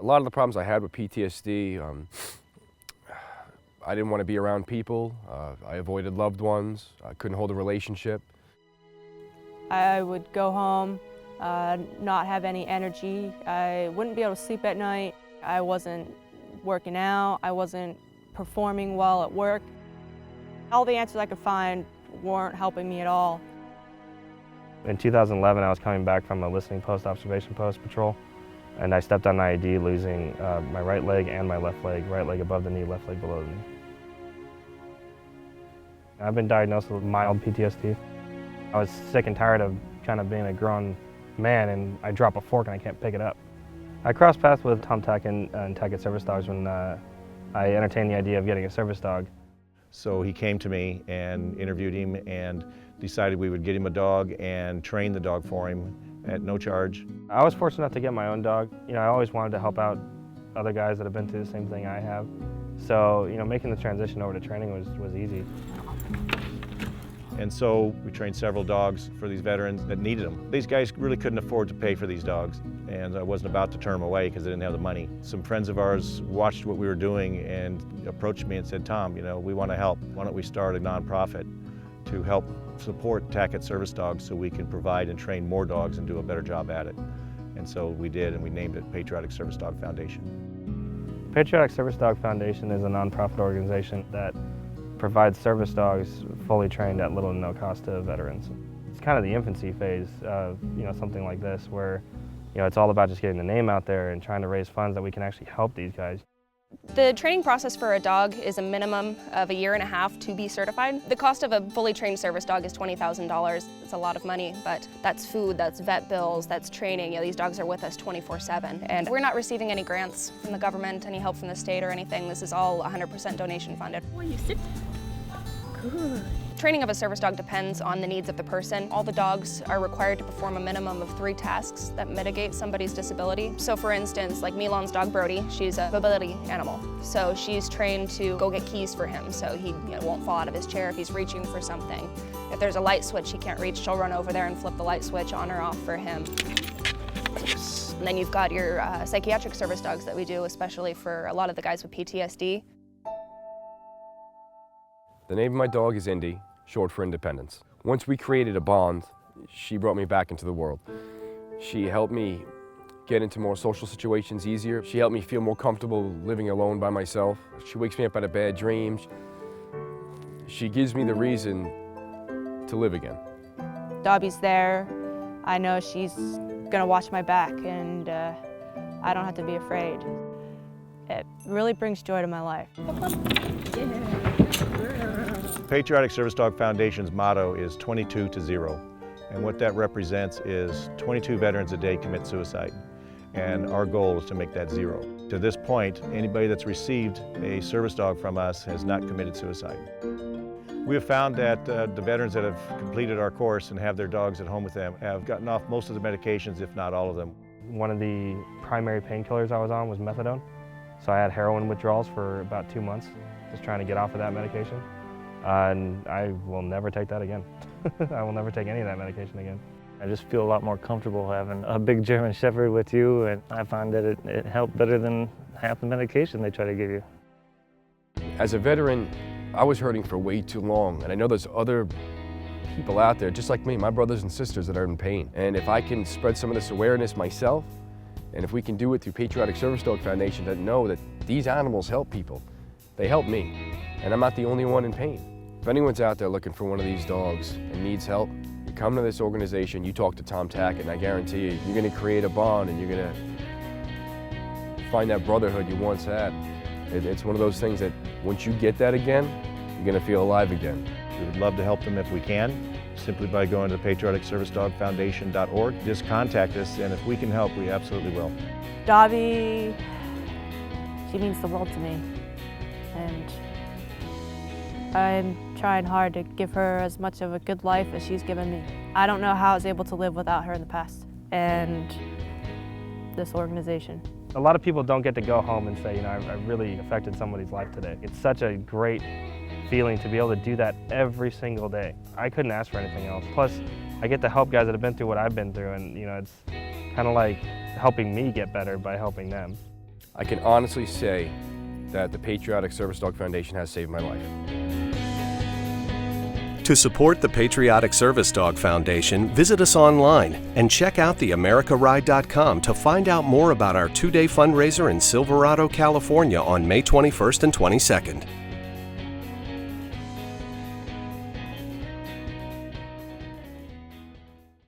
A lot of the problems I had with PTSD, I didn't want to be around people. I avoided loved ones. I couldn't hold a relationship. I would go home, not have any energy. I wouldn't be able to sleep at night. I wasn't working out. I wasn't performing well at work. All the answers I could find weren't helping me at all. In 2011, I was coming back from a listening post, observation post patrol, and I stepped on an IED, losing my right leg and my left leg, right leg above the knee, left leg below the knee. I've been diagnosed with mild PTSD. I was sick and tired of kind of being a grown man, and I drop a fork and I can't pick it up. I crossed paths with Tom Tech and Patriotic Service Dogs when I entertained the idea of getting a service dog. So he came to me and interviewed him and decided we would get him a dog and train the dog for him at no charge. I was fortunate enough to get my own dog. I always wanted to help out other guys that have been through the same thing I have. So, making the transition over to training was easy. And so we trained several dogs for these veterans that needed them. These guys really couldn't afford to pay for these dogs, and I wasn't about to turn them away because they didn't have the money. Some friends of ours watched what we were doing and approached me and said, Tom, we want to help. Why don't we start a nonprofit to help support Patriotic Service Dogs so we can provide and train more dogs and do a better job at it. And so we did, and we named it Patriotic Service Dog Foundation. Patriotic Service Dog Foundation is a nonprofit organization that provides service dogs fully trained at little to no cost to veterans. It's kind of the infancy phase of something like this, where it's all about just getting the name out there and trying to raise funds that we can actually help these guys. The training process for a dog is a minimum of 1.5 years to be certified. The cost of a fully trained service dog is $20,000. It's a lot of money, but that's food, that's vet bills, that's training. These dogs are with us 24/7. And we're not receiving any grants from the government, any help from the state or anything. This is all 100% donation funded. Oh, you sit. Good. Training of a service dog depends on the needs of the person. All the dogs are required to perform a minimum of 3 tasks that mitigate somebody's disability. So for instance, like Milan's dog Brody, she's a mobility animal. So she's trained to go get keys for him so he won't fall out of his chair if he's reaching for something. If there's a light switch he can't reach, she'll run over there and flip the light switch on or off for him. And then you've got your psychiatric service dogs that we do, especially for a lot of the guys with PTSD. The name of my dog is Indy, short for Independence. Once we created a bond, she brought me back into the world. She helped me get into more social situations easier. She helped me feel more comfortable living alone by myself. She wakes me up out of bad dreams. She gives me the reason to live again. Dobby's there. I know she's gonna watch my back, and I don't have to be afraid. It really brings joy to my life. Patriotic Service Dog Foundation's motto is 22 to 0. And what that represents is 22 veterans a day commit suicide. And our goal is to make that 0. To this point, anybody that's received a service dog from us has not committed suicide. We have found that the veterans that have completed our course and have their dogs at home with them have gotten off most of the medications, if not all of them. One of the primary painkillers I was on was methadone. So I had heroin withdrawals for about 2 months, just trying to get off of that medication. And I will never take that again. I will never take any of that medication again. I just feel a lot more comfortable having a big German Shepherd with you, and I find that it helped better than half the medication they try to give you. As a veteran, I was hurting for way too long, and I know there's other people out there, just like me, my brothers and sisters that are in pain. And if I can spread some of this awareness myself, and if we can do it through Patriotic Service Dog Foundation, that know that these animals help people, they help me, and I'm not the only one in pain. If anyone's out there looking for one of these dogs and needs help, you come to this organization, you talk to Tom Tackett, and I guarantee you, you're gonna create a bond and you're gonna find that brotherhood you once had. It's one of those things that once you get that again, you're gonna feel alive again. We would love to help them if we can, simply by going to patrioticservicedogfoundation.org. Just contact us, and if we can help, we absolutely will. Dobby, she means the world to me. And I'm trying hard to give her as much of a good life as she's given me. I don't know how I was able to live without her in the past, and this organization. A lot of people don't get to go home and say, I really affected somebody's life today. It's such a great feeling to be able to do that every single day. I couldn't ask for anything else. Plus, I get to help guys that have been through what I've been through, and it's kind of like helping me get better by helping them. I can honestly say that the Patriotic Service Dog Foundation has saved my life. To support the Patriotic Service Dog Foundation, visit us online and check out theamericaride.com to find out more about our 2-day fundraiser in Silverado, California on May 21st and 22nd.